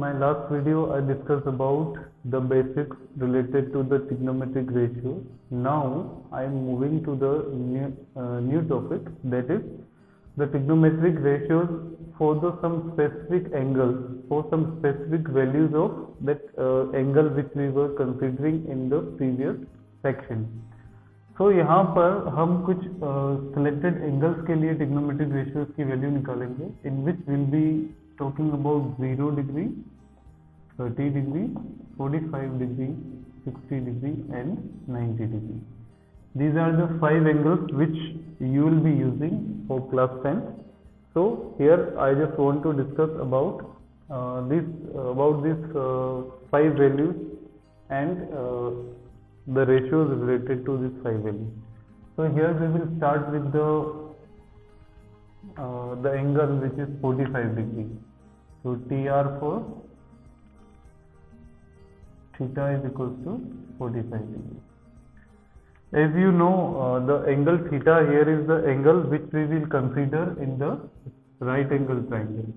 my last video I discussed about the basics related to the trigonometric ratios. Now I am moving to the new topic, that is the trigonometric ratios for some specific angles, for some specific values of that angle which we were considering in the previous section. तो यहाँ पर हम कुछ selected angles के लिए trigonometric ratios की value निकालेंगे, in which we'll be talking about 0 degree, 30 degree, 45 degree, 60 degree and 90 degree. These are the 5 angles which you will be using for class 10. So here I just want to discuss about these 5 values and the ratios related to these 5 values. So here we will start with the angle which is 45 degree. So TR for theta is equals to 45 degree. As you know, the angle theta here is the angle which we will consider in the right angle triangle.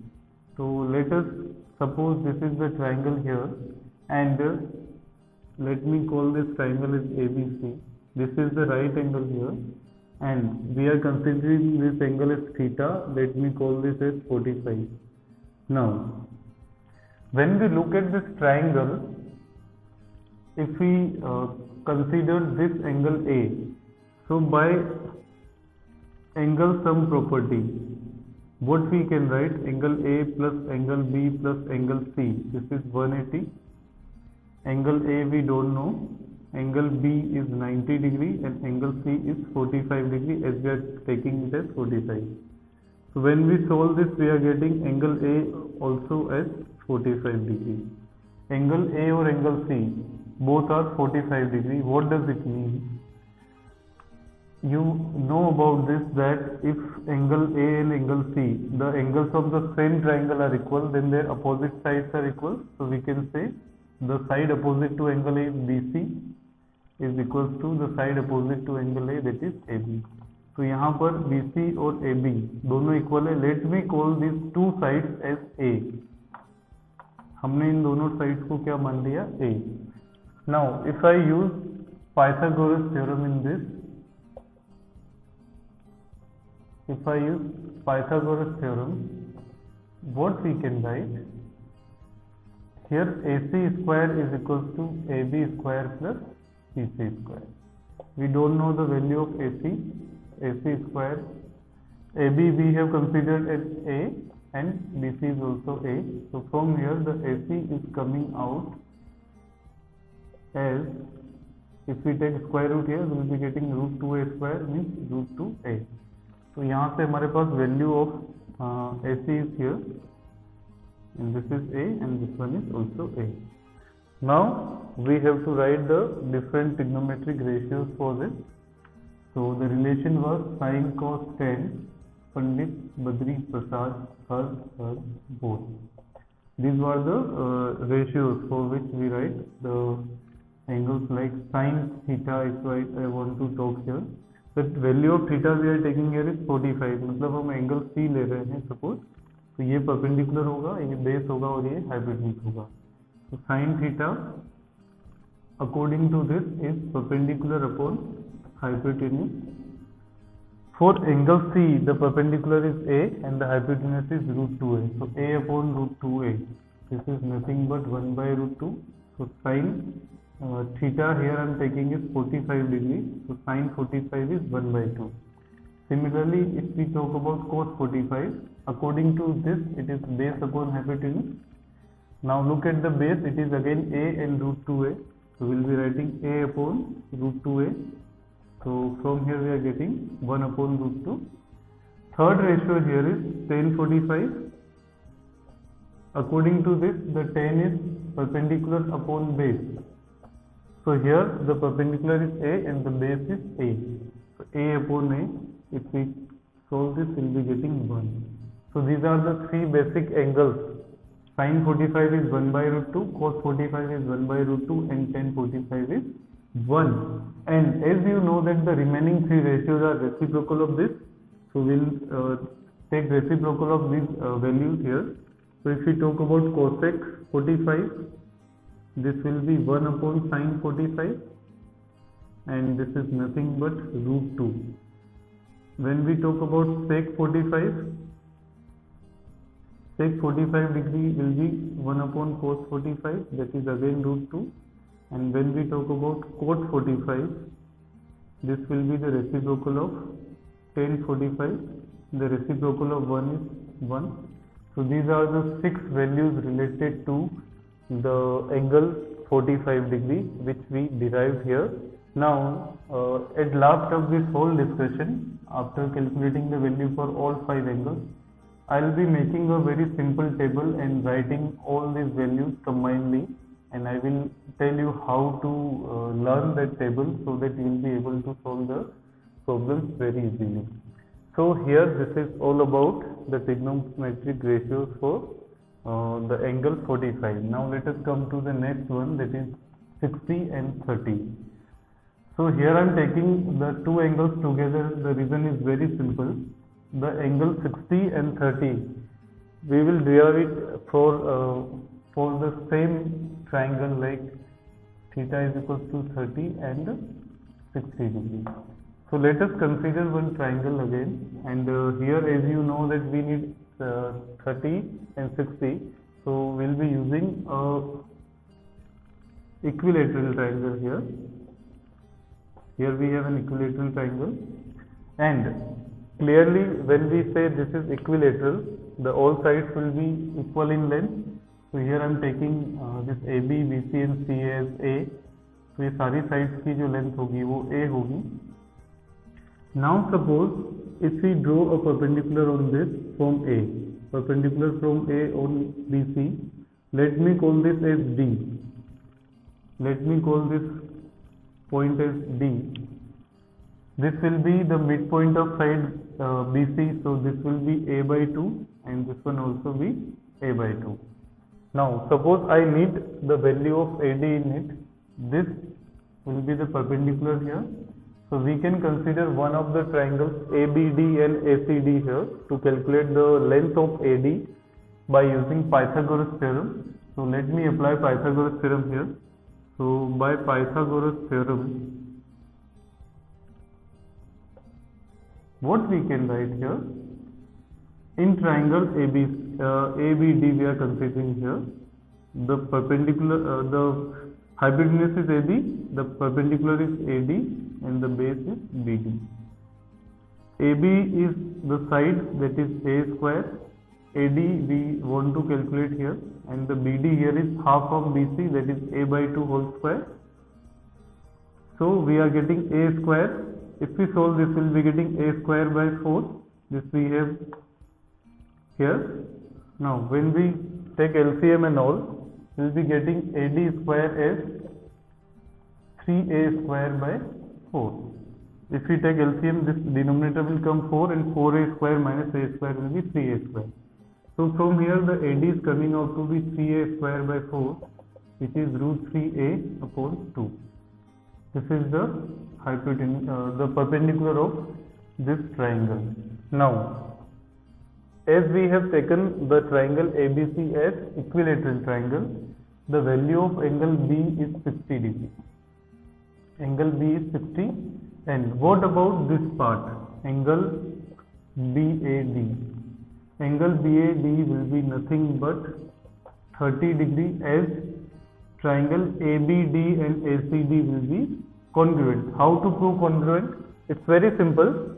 So let us suppose this is the triangle here, and let me call this triangle as ABC. This is the right angle here, and we are considering this angle as theta. Let me call this as 45. Now, when we look at this triangle, if we consider this angle A, so by angle sum property, what we can write, angle A plus angle B plus angle C, this is 180. Angle A we don't know, angle B is 90 degree and angle C is 45 degree, as we are taking it as 45. So when we solve this, we are getting angle A also as 45 degree. Angle A or angle C, both are 45 degree. What does it mean? You know about this, that if angle A and angle C, the angles of the same triangle are equal, then their opposite sides are equal. So we can say the side opposite to angle A is BC is equals to the side opposite to angle A, that is AB. तो यहाँ पर BC और AB दोनों equal है. Let me call this two sides as A. हमने इन दोनों sides को क्या मान लिया? A. Now if I use Pythagoras theorem in this, if I use Pythagoras theorem, what we can write? Here AC square is equals to AB square plus BC square. We don't know the value of AC square. AB we have considered as A and BC is also A. So from here the AC is coming out as, if we take square root here, we will be getting root 2A square, means root 2A. तो यहाँ से हमारे पास value of AC is here, and this is A and this one is also A. Now we have to write the different trigonometric ratios for this. So the relation was sin cos tan, Pandit, Badri, Prasad, Harsh, both. These were the ratios for which we write the angles, like sin theta is why I want to talk here. The value of theta we are taking here is 45. मतलब हम angle C ले रहे हैं suppose. तो ये perpendicular होगा, ये base होगा और ये hypotenuse होगा. So sin theta according to this is perpendicular upon hypotenuse. For angle C, the perpendicular is A and the hypotenuse is root 2A. So A upon root 2A. This is nothing but 1 by root 2. So sin theta here I am taking is 45 degree. So sin 45 is 1 by 2. Similarly, if we talk about cos 45, according to this, it is base upon hypotenuse. Now look at the base, it is again A and root 2A. So we will be writing A upon root 2A. So from here we are getting 1 upon root 2. Third ratio here is tan 45. According to this, the tan is perpendicular upon base. So here the perpendicular is A and the base is A. So A upon A, if we solve this, we will be getting 1. So these are the 3 basic angles. Sin 45 is 1 by root 2, cos 45 is 1 by root 2 and tan 45 is 1. And as you know that the remaining 3 ratios are reciprocal of this, so we will take reciprocal of these values here. So if we talk about cosec 45, this will be 1 upon sine 45, and this is nothing but root 2. When we talk about sec 45 degree will be 1 upon cos 45, that is again root 2. And when we talk about cot 45, this will be the reciprocal of tan 45. The reciprocal of 1 is 1. So these are the 6 values related to the angle 45 degree which we derived here. Now at last of this whole discussion, after calculating the value for all 5 angles, I will be making a very simple table and writing all these values combinedly, and I will tell you how to learn that table so that you will be able to solve the problems very easily. So here this is all about the trigonometric ratios for the angle 45. Now let us come to the next one, that is 60 and 30. So here I am taking the two angles together. The reason is very simple. The angle 60 and 30, we will derive it for the same triangle, like theta is equals to 30 and 60 degree. So let us consider one triangle again, and here, as you know, that we need 30 and 60, so we will be using a equilateral triangle here. Here we have an equilateral triangle, and clearly when we say this is equilateral, the all sides will be equal in length. So here I am taking this AB, BC and CA as A. तो ये सारी sides की जो length होगी वो A होगी. Now suppose if we draw a perpendicular on this from A, perpendicular from A on BC, let me call this as D. Let me call this point as D. This will be the midpoint of side BC, so this will be A by 2 and this one also be A by 2. Now suppose I need the value of AD in it. This will be the perpendicular here. So we can consider one of the triangles ABD and ACD here to calculate the length of AD by using Pythagoras theorem. So let me apply Pythagoras theorem here. So by Pythagoras theorem, what we can write here, in triangle ABD we are considering here, the perpendicular, the hypotenuse is AB, the perpendicular is AD and the base is BD. AB is the side, that is A square, AD we want to calculate here, and the BD here is half of BC, that is A by 2 whole square. So we are getting A square. If we solve this, we will be getting A square by 4. This we have here. Now when we take LCM and all, we will be getting AD square as 3A square by 4. If we take LCM, this denominator will come 4 and 4A square minus A square will be 3A square. So from here the AD is coming out to be 3A square by 4, which is root 3A upon 2. This is the hypotenuse, the perpendicular of this triangle. Now, as we have taken the triangle ABC as equilateral triangle, the value of angle B is 60 degree. Angle B is 60, and what about this part, angle BAD? Angle BAD will be nothing but 30 degree, as triangle ABD and ACD will be congruent. How to prove congruent? It's very simple.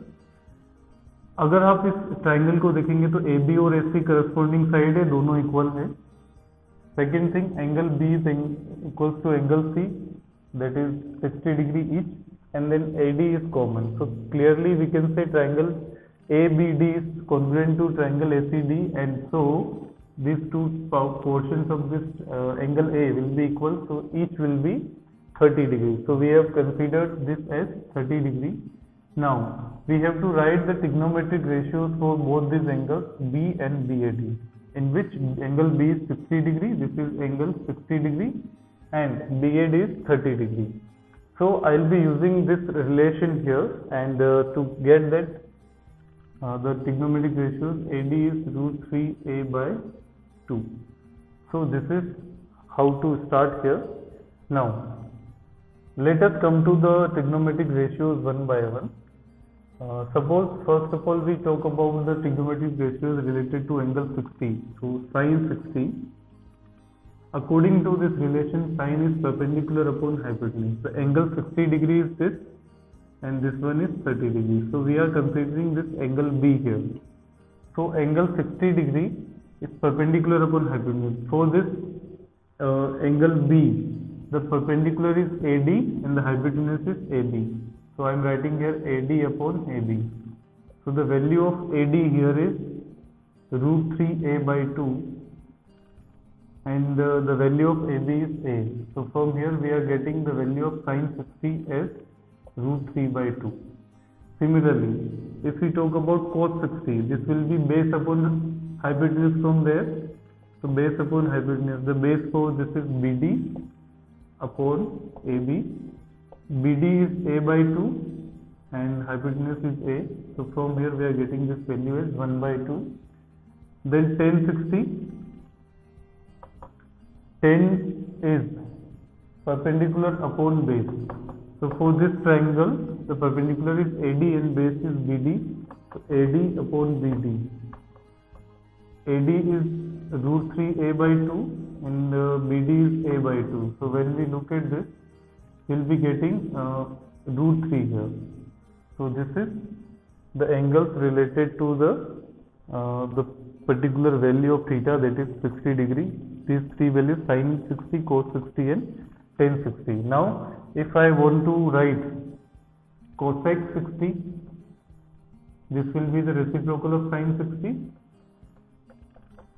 अगर आप इस triangle को देखेंगे तो AB और AC corresponding side है, दोनों equal है. Second thing, angle B is equals to angle C, that is 60 degree each, and then AD is common. So clearly we can say triangle ABD is congruent to triangle ACD, and so these two portions of this angle A will be equal, so each will be 30 degrees. So we have considered this as 30 degree. Now we have to write the trigonometric ratios for both these angles B and BAD, in which angle B is 60 degree, this is angle 60 degree, and BAD is 30 degree. So I will be using this relation here, and to get that the trigonometric ratios, AD is root 3A by 2. So this is how to start here. Now let us come to the trigonometric ratios one by one. Suppose first of all we talk about the trigonometric ratios related to angle 60. So sin 60, according to this relation, sin is perpendicular upon hypotenuse. The angle 60 degree is this and this one is 30 degrees. So we are considering this angle B here. So angle 60 degree is perpendicular upon hypotenuse. For this angle B, the perpendicular is AD and the hypotenuse is AB. So I am writing here AD upon AB. So the value of AD here is root 3a by 2 and the value of AB is A. So from here we are getting the value of sin 60 as root 3 by 2. Similarly, if we talk about cos 60, this will be base upon hypotenuse from there. So base upon hypotenuse, the base for this is BD upon AB. BD is A by 2 and hypotenuse is A. So from here we are getting this value as 1 by 2. Then tan 60, tan is perpendicular upon base. So for this triangle, the perpendicular is AD and base is BD. So AD upon BD. AD is root 3a by 2 and BD is a by 2. So when we look at this, we will be getting root 3 here. So this is the angles related to the particular value of theta, that is 60 degree. These three values, sin 60, cos 60 and tan 60. Now if I want to write cosec 60, this will be the reciprocal of sin 60.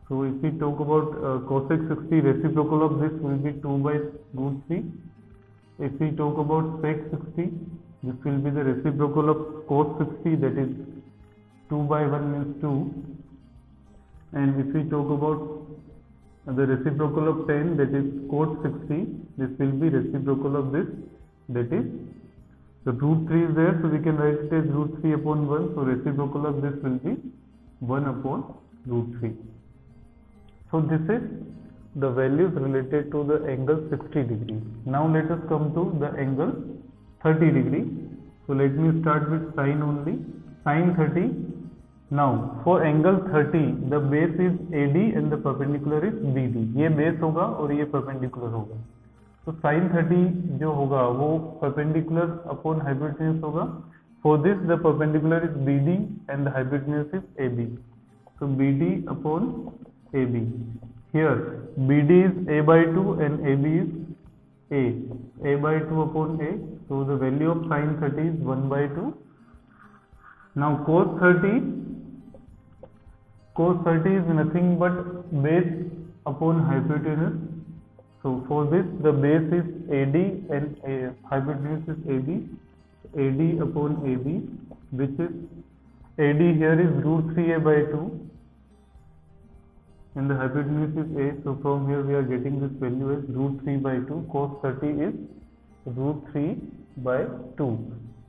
So if we talk about cosec 60, reciprocal of this will be 2 by root 3. If we talk about sec 60, this will be the reciprocal of cos 60, that is 2 by 1 means 2. And if we talk about the reciprocal of tan, that is cot 60, this will be reciprocal of this, that is the root 3 is there, so we can write it as root 3 upon 1. So reciprocal of this will be 1 upon root 3. So this is the values related to the angle 60 degree. Now let us come to the angle 30 degree. So let me start with sin only. Sin 30. Now for angle 30, the base is AD and the perpendicular is BD. ये base होगा और ये perpendicular होगा. तो sin 30 जो होगा वो perpendicular upon hypotenuse होगा. For this the perpendicular is BD and the hypotenuse is AB. So BD upon AB. Here BD is A by 2 and AB is A. A by 2 upon A. So the value of sin 30 is 1 by 2. Now cos 30 is nothing but base upon hypotenuse. So for this the base is AD and hypotenuse is AB. AD upon AB, which is AD here is root 3a by 2 and the hypotenuse is A. So from here we are getting this value as root 3 by 2. Cos 30 is root 3 by 2.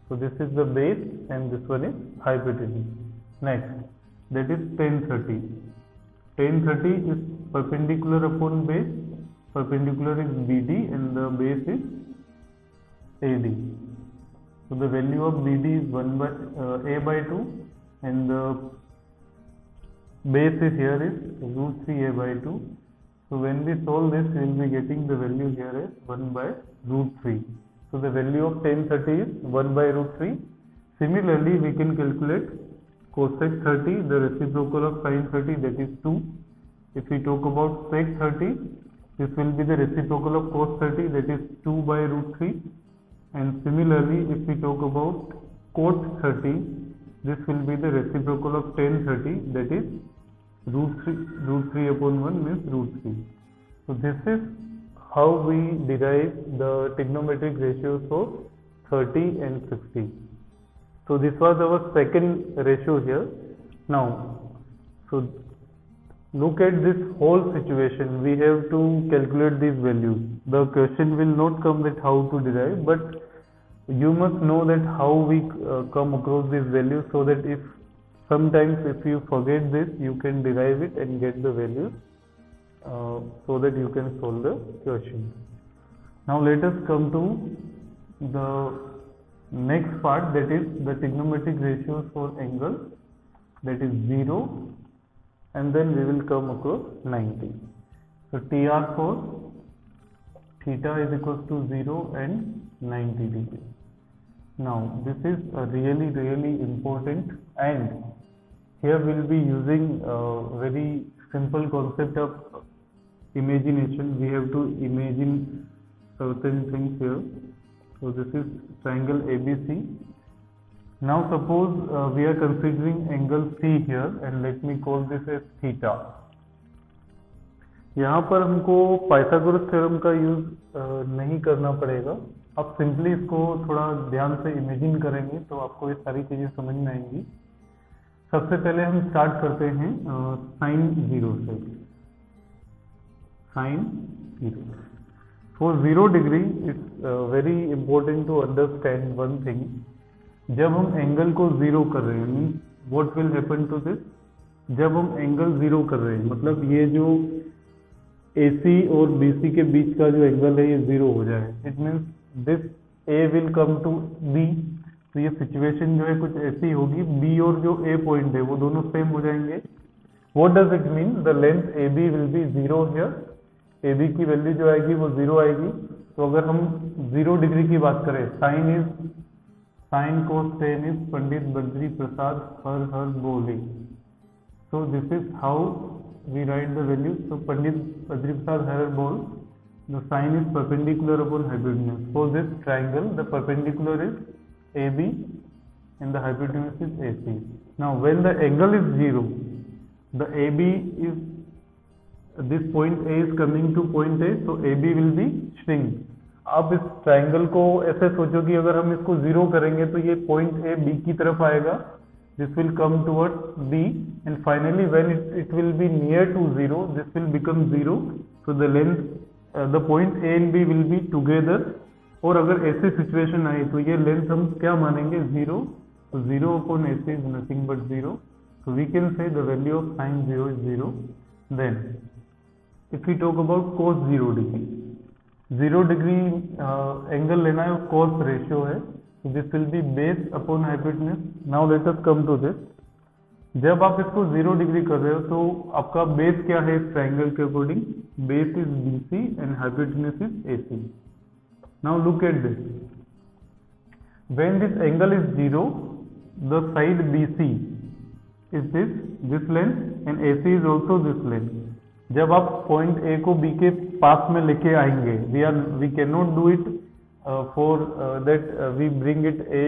So this is the base and this one is hypotenuse. Next, that is tan 30. Tan 30 is perpendicular upon base. Perpendicular is BD and the base is AD. So the value of BD is 1 by A by 2 and the base is here is root 3a by 2. So when we solve this, we will be getting the value here as 1 by root 3. So the value of tan 30 is 1 by root 3. Similarly, we can calculate cosec 30, the reciprocal of sin 30, that is 2. If we talk about sec 30, this will be the reciprocal of cos 30, that is 2 by root 3. And similarly, if we talk about cot 30, this will be the reciprocal of tan 30, that is root 3 upon 1 means root 3. So this is how we derive the trigonometric ratios of 30 and 60. So this was our second ratio here. Now, so look at this whole situation. We have to calculate these values. The question will not come that how to derive, but you must know that how we come across these values, so that if sometimes if you forget this, you can derive it and get the values so that you can solve the question. Now let us come to the next part, that is the trigonometric ratios for angles, that is 0, and then we will come across 90. So TR for theta is equals to 0 and 90 degree. Now this is a really important, and here we will be using a very simple concept of imagination. We have to imagine certain things here. So this is triangle ABC. Now suppose we are considering angle C here, and let me call this as theta. यहाँ पर हमको Pythagoras theorem का use नहीं करना पड़ेगा. आप simply इसको थोड़ा ध्यान से इमेजिन करेंगे तो आपको ये सारी चीजें समझ में आएंगी. सबसे पहले हम स्टार्ट करते हैं साइन 0 से. Sign 0. For 0 degree, it's very important to understand one thing. जब हम एंगल को 0 कर रहे हैं, means what will happen to this? जब हम एंगल 0 कर रहे हैं, मतलब ये जो AC और BC के बीच का जो एंगल है ये 0 हो जाए. It means this A will come to B. तो ये सिचुएशन जो है कुछ ऐसी होगी, B और जो A पॉइंट है वो दोनों सेम हो जाएंगे. What does it mean? The length AB will be 0 here. AB की वैल्यू जो आएगी वो 0 आएगी. तो अगर हम 0 डिग्री की बात करें, sine cos tan is Pandit Badri Prasad हर बोले. So this is how we write the value. So Pandit Badri Prasad हर बोल, the sine is perpendicular upon hypotenuse. For this triangle the perpendicular is AB and the hypotenuse is AC. Now when the angle is 0, the AB is, this point A is coming to point A, so AB will be shrink. आप इस triangle को ऐसे सोचो कि अगर हम इसको 0 करेंगे तो ये पॉइंट A B की तरफ आएगा. This will come towards B, and finally when it will be near to 0, this will become 0. So the length, the point A and B will be together. और अगर ऐसी सिचुएशन आई तो ये length हम क्या मानेंगे? 0. तो 0 upon AC is nothing but 0. So we can say the value of sin 0 is 0. Then if we talk about cos 0 degree, 0 degree angle लेना है, cos रेशियो है. So this will be base upon hypotenuse. Now let us come to this. जब आप इसको 0 degree कर रहे हो तो आपका बेस क्या है इस ट्राइंगल के according? Base is BC and hypotenuse is AC. Now look at this. When this angle is 0, the side BC is this length and AC is also this length. जब आप point A को B के पास में लेके आएंगे, we cannot do it for that we bring it A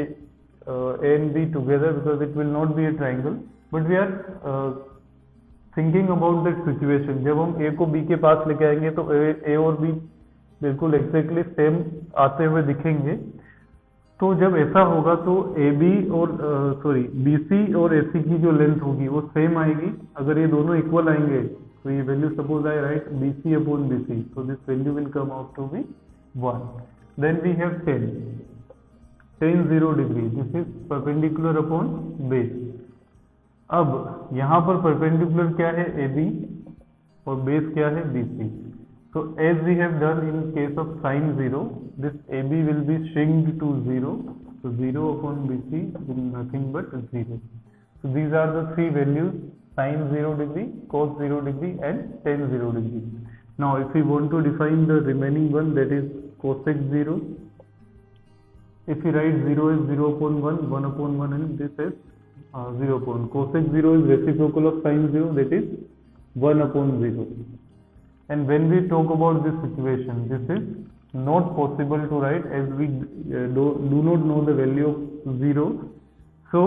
and B together because it will not be a triangle. But we are thinking about that situation. जब हम A को B के पास लेके आएंगे तो A और B बिल्कुल exactly same आते हुए दिखेंगे. तो जब ऐसा होगा तो AB और BC और AC की जो लेंथ होगी वो सेम आएगी. अगर ये दोनों इक्वल आएंगे तो ये value suppose I write BC upon BC, तो this value will come out to be 1. Then we have tan 0 degree, this is perpendicular upon base. अब यहाँ पर परपेंडिकुलर क्या है? AB और बेस क्या है? BC. So as we have done in case of sin 0, this AB will be shrinked to 0. So 0 upon BC will nothing but 0. So these are the three values: sin 0 degree, cos 0 degree and tan 0 degree. Now if we want to define the remaining one, that is cosec 0. If we write 0 as 0 upon 1, 1 upon 1, and this is 0 upon. Cosec 0 is reciprocal of sin 0, that is 1 upon 0. And when we talk about this situation, this is not possible to write as we do not know the value of 0. So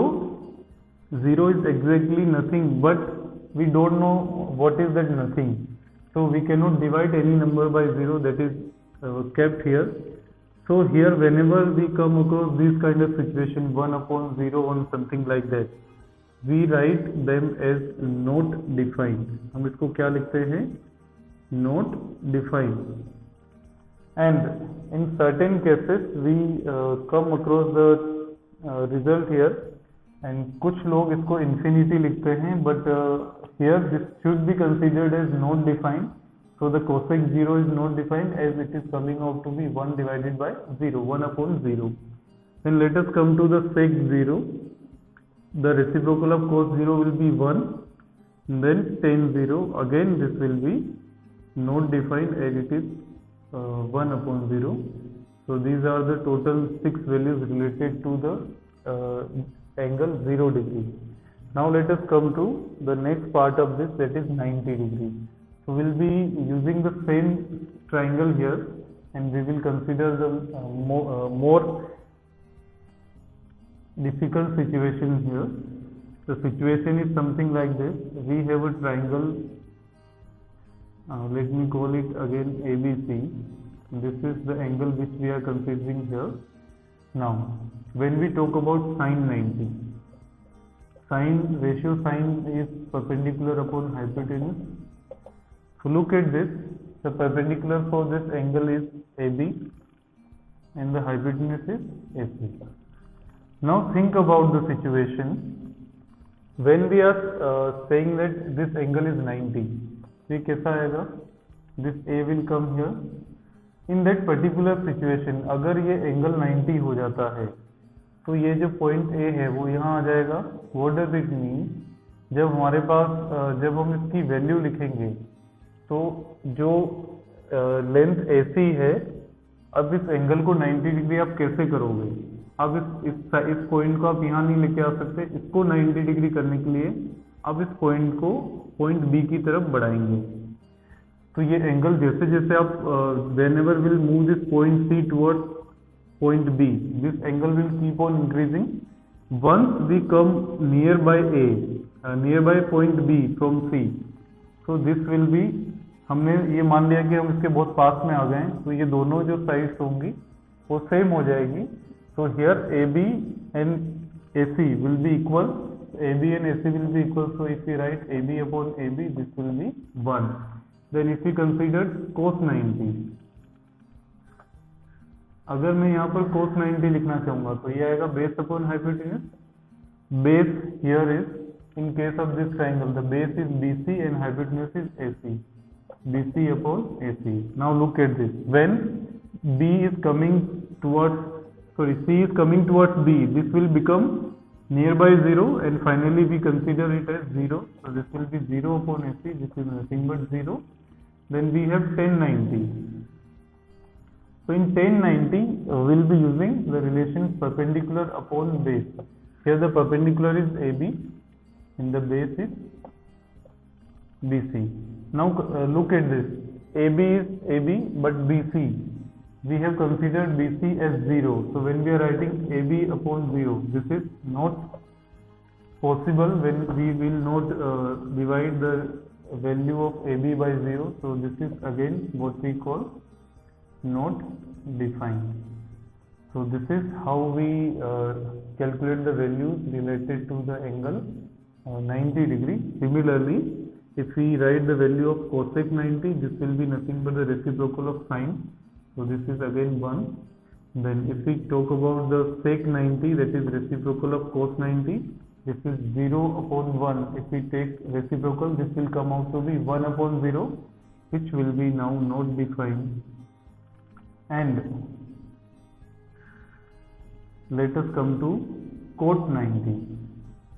0 is exactly nothing, but we don't know what is that nothing. So we cannot divide any number by 0, that is kept here. So here whenever we come across this kind of situation, 1 upon 0 or something like that, we write them as not defined. हम इसको क्या लिखते हैं? Not defined. And in certain cases we come across the result here, and कुछ लोग इसको infinity लिखते हैं, but here this should be considered as not defined. So the cosec 0 is not defined as it is coming out to be 1 divided by 0, 1 upon 0. Then let us come to the sec 0. The reciprocal of cos 0 will be 1. Then tan 0, again this will be not defined as it is 1 upon 0. So these are the total 6 values related to the angle 0 degree. Now let us come to the next part of this, that is 90 degree. So we will be using the same triangle here, and we will consider the more difficult situation here. The situation is something like this. We have a triangle, let me call it again ABC. This is the angle which we are considering here. Now, when we talk about sine 90, ratio sine is perpendicular upon hypotenuse. So look at this, the perpendicular for this angle is AB and the hypotenuse is AC. Now think about the situation when we are saying that this angle is 90. ये कैसा आएगा? This A will come here. In that particular situation, अगर ये angle 90 हो जाता है, तो ये जो point A है वो यहाँ आ जाएगा. What does it mean? जब हमारे पास जब हम इसकी वैल्यू लिखेंगे, तो जो लेंथ AC है, अब इस एंगल को 90 डिग्री आप कैसे करोगे? अब इस पॉइंट को आप यहाँ नहीं लेके आ सकते. इसको 90 डिग्री करने के लिए अब इस पॉइंट को पॉइंट बी की तरफ बढ़ाएंगे. तो ये एंगल जैसे जैसे आप whenever will move this point C towards point B, this angle will keep on increasing. Once we come nearby nearby point B from C, so this will be, हमने ये मान लिया कि हम इसके बहुत पास में आ गए हैं, तो ये दोनों जो साइड्स होंगी वो सेम हो जाएगी. So here AB and AC will be equal. AB and AC will be equal. So if we write AB upon AB, this will be 1. Then if we consider cos 90, अगर मैं यहाँ पर cos 90 लिखना चाहूँगा तो ये आएगा base upon hypotenuse. Base here is, in case of this triangle, the base is BC and hypotenuse is AC. BC upon AC. Now look at this. When B is coming towards, C is coming towards B, this will become nearby 0, and finally we consider it as 0. So this will be 0 upon AC, this is nothing but 0. Then we have tan 90. So in tan 90, we will be using the relation perpendicular upon base. Here the perpendicular is AB and the base is BC. Now look at this. AB is AB, but BC, we have considered BC as 0. So when we are writing AB upon 0, this is not possible when we will not divide the value of AB by 0. So this is again what we call not defined. So this is how we calculate the values related to the angle 90 degree. Similarly, if we write the value of cosec 90, this will be nothing but the reciprocal of sine. So this is again 1. Then if we talk about the sec 90, that is reciprocal of cos 90, this is 0 upon 1. If we take reciprocal, this will come out to be 1 upon 0, which will be now not defined. And let us come to cot 90.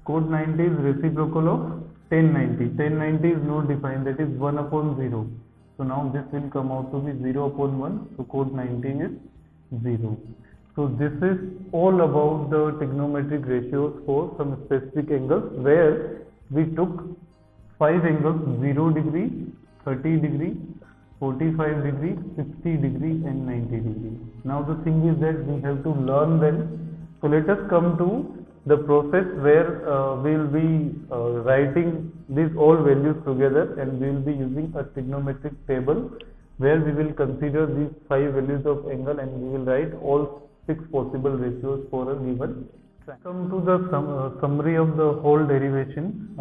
Cot 90 is reciprocal of tan 90. Tan 90 is not defined, that is 1 upon 0. So now this will come out to be 0 upon 1. So cot 90 is 0. So this is all about the trigonometric ratios for some specific angles, where we took 5 angles: 0 degree, 30 degree, 45 degree, 60 degree and 90 degree. Now the thing is that we have to learn them. So let us come to the process where we will be writing these all values together, and we will be using a trigonometric table where we will consider these 5 values of angle, and we will write all 6 possible ratios for a given triangle. Come to the summary of the whole derivation.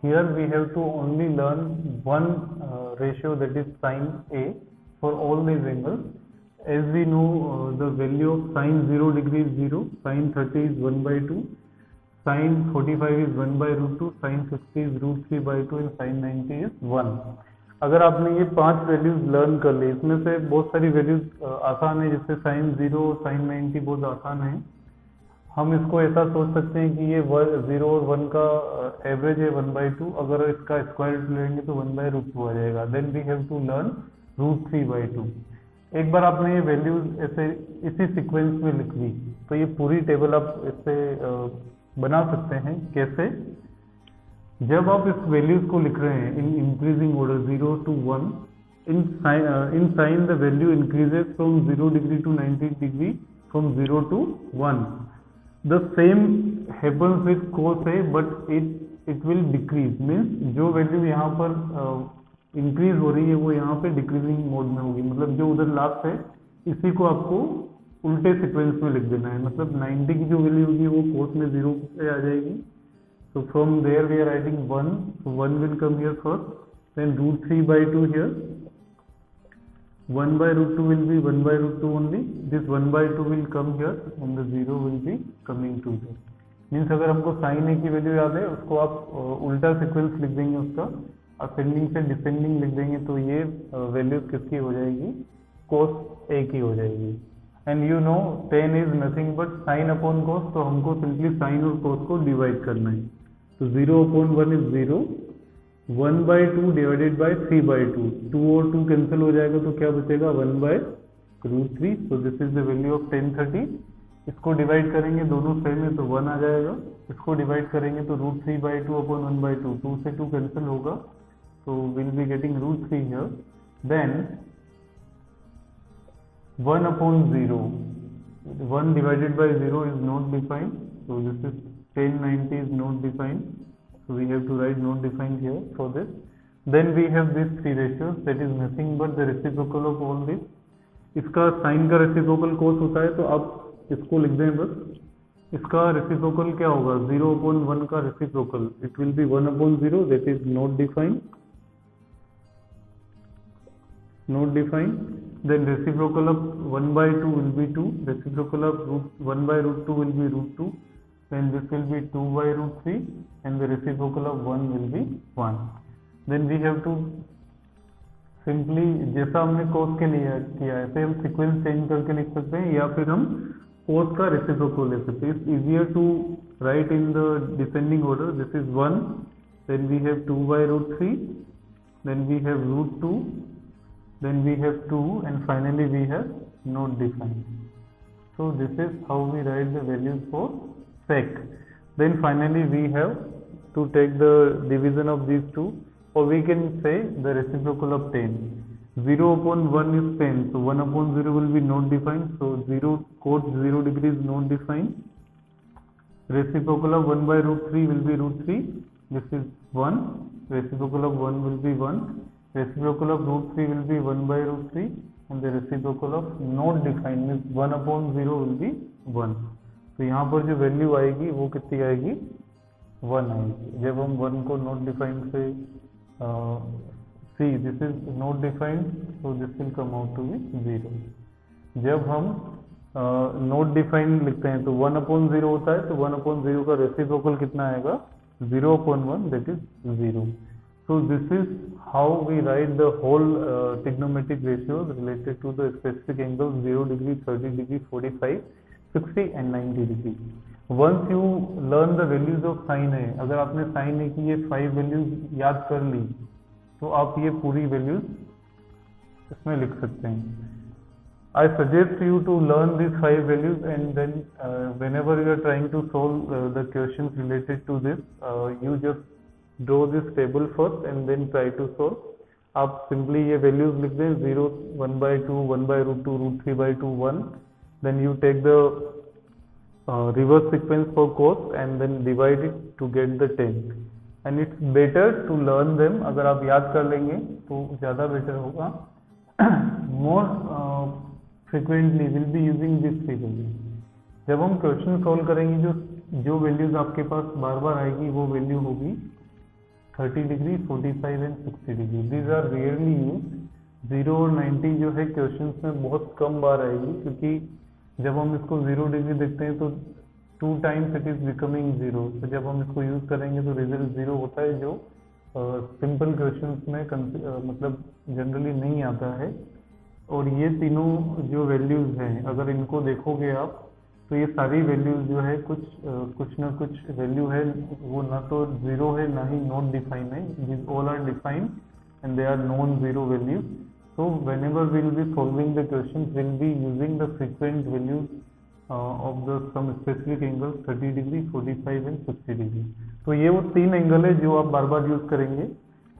Here we have to only learn one ratio, that is sine A, for all these angles. As we know, the value of sine 0 degree is 0, sine 30 is 1 by 2, sine 45 is 1 by root 2, sine 60 is root 3 by 2, and sine 90 is 1. अगर आपने ये 5 values learn कर ली, इसमें से बहुत सारी values आसान है, जैसे साइन 0 साइन 90 बहुत आसान है। हम इसको ऐसा सोच सकते हैं कि ये 0 और 1 का एवरेज है 1/2, अगर इसका स्क्वायर रूट लेंगे तो 1/√2 आ जाएगा। Then we have to learn √3/2। एक बार आपने ये वैल्यूज ऐसे इसी सीक्वेंस में लिख ली तो ये पूरी टेबल आप इससे बना सकते हैं। कैसे? जब आप इस वैल्यूज को लिख रहे हैं in increasing order 0 to 1, in sin the value increases from 0 degree to 90 degree from 0 to 1. The same happens with cos A, but it will decrease, means जो वैल्यू यहाँ पर इंक्रीज हो रही है वो यहाँ पे डिक्रीजिंग मोड में होगी। मतलब जो उधर लास्ट है इसी को आपको उल्टे सीक्वेंस में लिख देना है। मतलब 90 की जो वैल्यू होगी वो कोस में 0 पे आ जाएगी। So from there we are writing 1, so 1 will come here first, then √3/2 here, 1/√2 will be 1/√2 only, this 1/2 will come here and the 0 will be coming to here. Means अगर हमको sin A की value याद है उसको आप उल्टा sequence लिख देंगे, उसका असेंडिंग से डिसेंडिंग लिख देंगे तो ये वैल्यू किसकी हो जाएगी? cos A की हो जाएगी। And you know tan is nothing but sin upon cos, तो हमको सिंपली sin और cos को डिवाइड करना है। तो 0/1 इज 0, 1/2 डिवाइडेड बाई 3/2, 2 और 2 कैंसिल हो जाएगा तो क्या बचेगा? 1/√3। सो this is the value of 1030। इसको डिवाइड करेंगे, दोनों सेम है तो 1 आ जाएगा। इसको डिवाइड करेंगे तो √3/2 अपॉन 1/2, 2 से 2 कैंसिल होगा तो will be getting √3 here. Then 1/0, 1 divided by 0 is not defined, so this is 1090 is not defined, so we have to write not defined here for this. Then we have these three ratios, that is nothing but the reciprocal of all this. इसका sign का reciprocal cos होता है तो आप इसको लिख दें बस। इसका रेसिप्रोकल क्या होगा? 0/1 का reciprocal, it will be 1/0, that is not defined, not defined. Then reciprocal of 1/2 will be 2, reciprocal of 1/√2 will be √2, then this will be 2/√3 and the reciprocal of 1 will be 1. Then we have to simply, जैसा हमने cos के लिए किया है ऐसे हम sequence change करके लिख सकते हैं, या फिर हम cos का रेसिप्रोकल ले सकते हैं। It's easier to write in the descending order. This is 1, then we have 2/√3, then we have √2, then we have 2, and finally we have not defined. So this is how we write the values for sec. Then finally we have to take the division of these two, or we can say the reciprocal of 10. 0/1 is 10, so 1/0 will be not defined, so 0 cos 0 degree is not defined. Reciprocal of 1/√3 will be √3, this is 1, reciprocal of 1 will be 1. Reciprocal of √3 will be 1/√3 and the reciprocal of not defined means 1/0 will be 1. तो यहाँ पर जो value आएगी वो कितनी आएगी? 1 आएगी। जब हम 1 को नॉट डिफाइंड से see this is not defined, so this will come out to be 0। जब हम नॉट डिफाइंड लिखते हैं तो 1/0 होता है, तो 1/0 का रेसिप्रोकल कितना आएगा? 0/1, that is 0. So this is how we write the whole trigonometric ratios related to the specific angles 0 degree, 30 degree, 45, 60 and 90 degree. Once you learn the values of sin A, अगर आपने sin A की ये 5 values याद कर ली तो आप ये पूरी values इसमें लिख सकते हैं। I suggest you to learn these 5 values and then whenever you are trying to solve the questions related to this, you just draw this table first and then try to solve. आप simply ये values लिख दें 0, 1/2, 1/√2, √3/2, 1. Then you take the reverse sequence for cos and then divide it to get the 10. And it's better to learn them. अगर आप याद कर लेंगे तो ज़्यादा better होगा। More frequently we'll be using these three values. जब हम क्वेश्चन सॉल्व करेंगे जो वैल्यूज आपके पास बार बार आएगी वो वैल्यू होगी 30 degree, 45 and 60 degree. These are rarely use. 0 और 90 जो है क्वेश्चंस में बहुत कम बार आएगी, क्योंकि जब हम इसको 0 डिग्री देखते हैं तो 2 टाइम्स इट इज बिकमिंग 0, तो जब हम इसको यूज करेंगे तो रिजल्ट 0 होता है, जो सिंपल क्वेश्चंस में मतलब जनरली नहीं आता है। और ये तीनों जो वैल्यूज़ हैं, अगर इनको देखोगे आप तो ये सारी वैल्यूज़ जो है कुछ ना कुछ वैल्यू है, वो ना तो ज़ीरो है ना ही नॉट डिफाइन है। This all are defined and they are non zero values. So whenever we will be solving the questions, we will be using the frequent values of the some specific angles 30 degree, 45 and 60 degree. तो ये वो तीन angle है जो आप बार बार use करेंगे।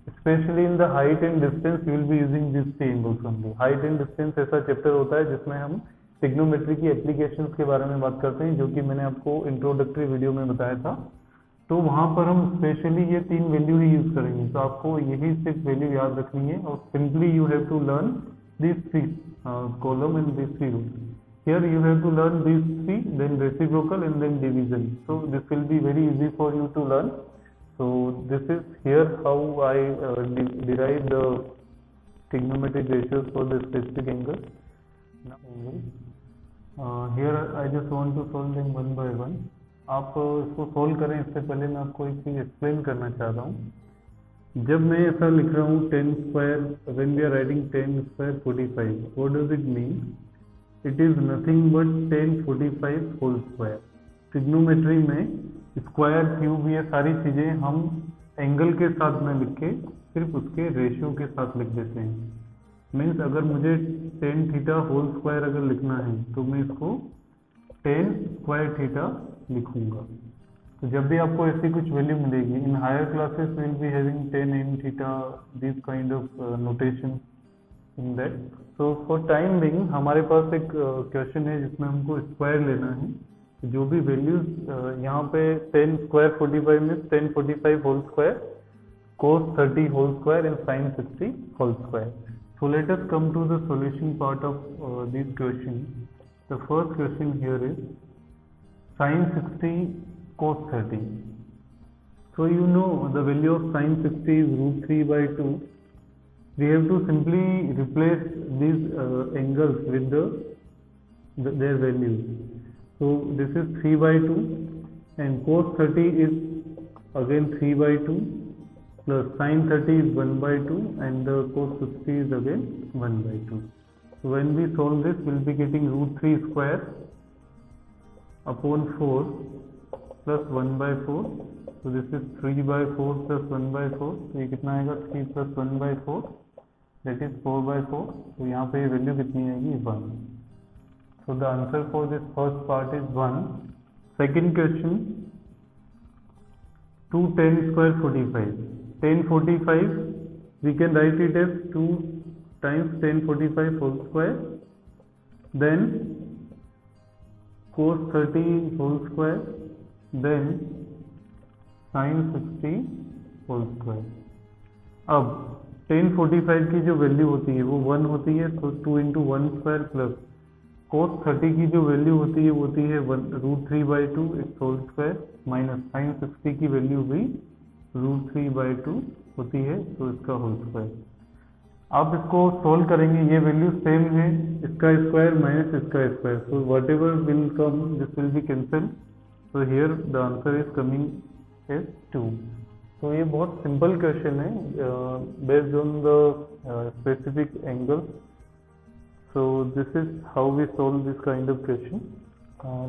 Specially in the height and distance you will be using this three angles only. Height and distance ऐसा chapter होता है जिसमें हम ट्रिग्नोमेट्री की एप्लीकेशंस के बारे में बात करते हैं, जो कि मैंने आपको इंट्रोडक्टरी वीडियो में बताया था। तो वहाँ पर हम स्पेशली ये तीन वैल्यू ही यूज करेंगे। तो आपको यही सिर्फ वैल्यू याद रखनी है और simply you have to learn this three column and this three root. Here you have to learn this three, then reciprocal and then division. So this will be very easy for you to learn. So this is here how I derive the trigonometric ratios for the specific angle. Now, here I just want to solve them one by one. आप इसको solve करें इससे पहले मैं आपको एक चीज़ explain करना चाहता हूँ। जब मैं ऐसा लिख रहा हूँ 10 square, when we are writing 10 square 45, what does it mean? It is nothing but 10 45 whole square. ट्रिग्नोमेट्री में स्क्वायर, क्यूब, ये सारी चीज़ें हम एंगल के साथ में लिख के सिर्फ उसके रेशियो के साथ लिख देते हैं। मीन्स अगर मुझे 10 थीटा होल स्क्वायर अगर लिखना है तो मैं इसको 10 स्क्वायर थीटा लिखूंगा। तो जब भी आपको ऐसी कुछ वैल्यू मिलेगी, in higher classes will be having 10 n theta, this kind of notation in that. So for time being हमारे पास एक क्वेश्चन है जिसमें हमको स्क्वायर लेना है। जो भी वैल्यूज यहाँ पे 10 स्क्वायर 45 में 10 45 whole square, cos 30 whole square and sin 60 whole square. So let us come to the solution part of this question. The first question here is sin 60 cos 30. So you know the value of sin 60 is root 3 by 2. We have to simply replace these angles with their values. So this is 3 by 2 and cos 30 is again 3 by 2 plus sin 30 is 1 by 2 and the cos 60 is again 1 by 2. So when we solve this, we will be getting root 3 square upon 4 plus 1 by 4. So this is 3 by 4 plus 1 by 4. तो ये कितना आएगा 3 plus 1 by 4, that is 4 by 4. तो यहाँ पे ये value कितनी आएगी 1. So the answer for this first part is 1. Second question, 2 10 square 45. 10 45 we can write it as 2 times 10 45 whole square, then cos 30 whole square, then sin 60 whole square. अब 10 45 की जो value होती है वो 1 होती है, तो 2 into 1 square प्लस cos 30 की जो वैल्यू होती है वो होती है root 3 by 2 its whole square, minus sin 60 की वैल्यू भी रूट 3 बाई 2 होती है, तो इसका होल स्क्वायर। आप इसको सोल्व करेंगे, ये वैल्यू सेम है, इसका स्क्वायर माइनस इसका square, so whatever will come this will be cancel. So here the answer is coming as 2। तो ये बहुत सिंपल क्वेश्चन है based on the specific angle. So this is how we solve this kind of question.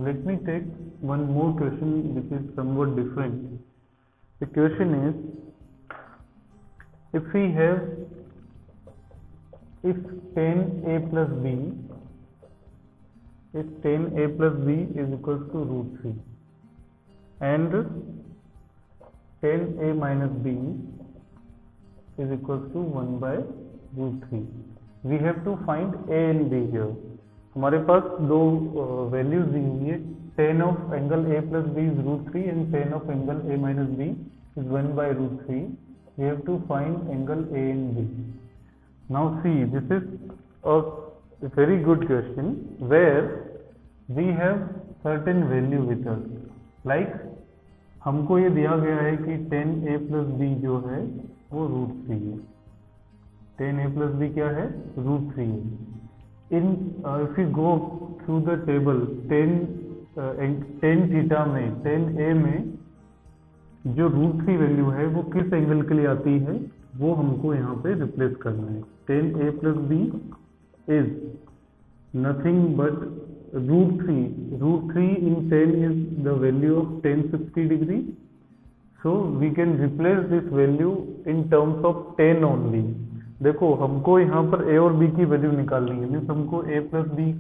Let me take one more question which is somewhat different. The question is, if we have, if tan a plus b, if tan a plus b is equals to root 3 and tan a minus b is equals to 1 by root 3. We have to find a and b here. हमारे पास दो values दी हुई है, tan of angle a plus b is root 3 and tan of angle a minus b is 1 by root 3. We have to find angle a and b. Now see, this is a very good question where we have certain value with us. Like हमको ये दिया गया है कि tan a plus b जो है वो root 3 है। tan a plus b क्या है, रूट 3 है। In if you go through the table, tan theta में tan a में जो √3 वैल्यू है वो किस एंगल के लिए आती है वो हमको यहाँ पे रिप्लेस करना है। tan A plus B is nothing but √3. √3 in tan is the value of tan 60 degree. So we can replace this value in terms of tan only. देखो हमको यहाँ पर A और B की वैल्यू निकालनी है, मीन्स हमको A plus B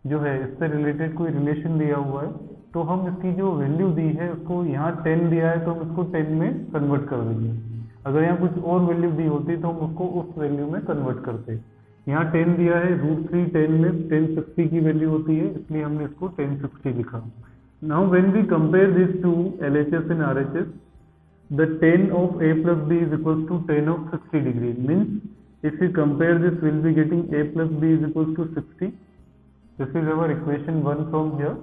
जो है इससे रिलेटेड कोई रिलेशन दिया हुआ है, तो हम इसकी जो वैल्यू दी है उसको यहाँ 10 दिया है तो हम इसको 10 में कन्वर्ट कर देंगे। अगर यहाँ कुछ और वैल्यू दी होती तो हम उसको उस वैल्यू में कन्वर्ट करते। यहाँ 10 दिया है, √3 10 में 1060 की वैल्यू होती है, इसलिए हमने इसको 1060 लिखा। Now when we compare this to LHS and RHS, the tan of A plus B is equals to tan of 60 degree, means if we compare this we'll be getting A plus B is equals to 60. This is our equation 1 from here.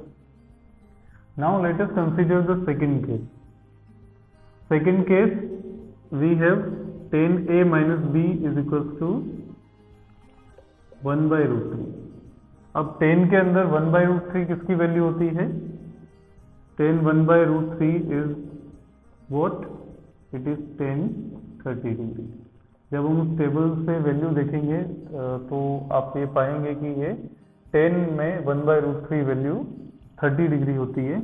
Now let us consider the second case. Second case, we have tan A minus B is equals to 1 by √3. अब tan के अंदर 1 by √3 किसकी value होती है? tan 1 by √3 is what? It is tan 30 degree. जब हम उस table से वैल्यू देखेंगे तो आप ये पाएंगे कि ये 10 में 1 by √3 वैल्यू 30 डिग्री होती है।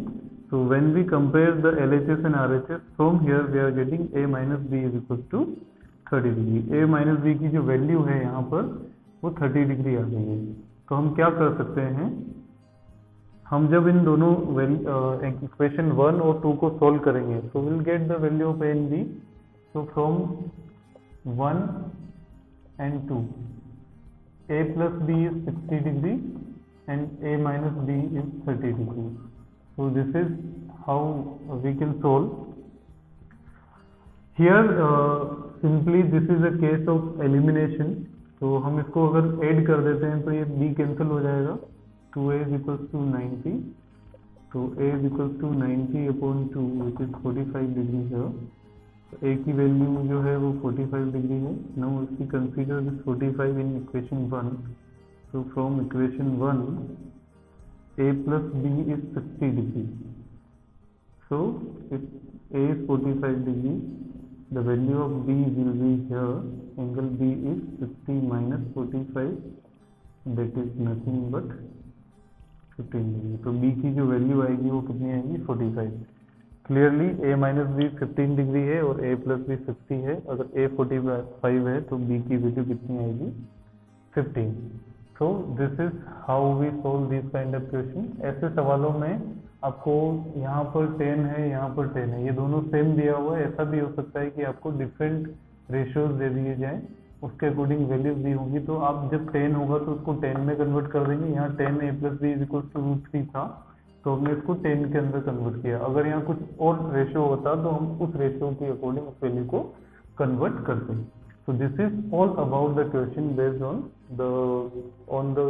So when we compare the LHS and RHS, from here we are getting A minus B is equal to 30 degree. A minus B की जो वैल्यू है यहाँ पर वो 30 डिग्री आ गई है। तो हम क्या कर सकते हैं, हम जब इन दोनों इक्वेशन 1 और 2 को सॉल्व करेंगे तो will get the value of A and B। So from 1 and 2, A plus B is 60 degree and A minus B is 30 degree. So this is how we can solve. Here simply this is a case of elimination. तो हम इसको अगर add कर देते हैं तो ये B cancel हो जाएगा। 2A is equals to 90. तो A is equals to 90 upon 2 which is 45 degree here. A की वैल्यू जो है वो 45 डिग्री है। Now if we consider this 45 in equation 1, so from equation 1 A plus B is 60 degree. So if A is 45 degree, the value of B will be here, angle B is 60 minus 45, that is nothing but 15 degree. तो B की जो value आएगी वो कितनी आएगी? 45। Clearly A minus B 15 degree है और A plus B 60 है। अगर A 45 है तो B की वैल्यू कितनी आएगी? 15। So this is how we solve this kind of question. ऐसे सवालों में आपको यहाँ पर 10 है, यहाँ पर 10 है, ये दोनों सेम दिया हुआ है। ऐसा भी हो सकता है कि आपको डिफरेंट रेशियोज दे दिए जाएं, उसके अकॉर्डिंग वैल्यूज दी होंगी। तो आप जब 10 होगा तो उसको 10 में कन्वर्ट कर देंगे। यहाँ 10 A plus B is equals to √3 था तो हमने इसको 10 के अंदर कन्वर्ट किया। अगर यहाँ कुछ और रेशियो होता तो हम उस रेशियो के अकॉर्डिंग उस वैल्यू को कन्वर्ट करते हैं। So this is all about the question based on the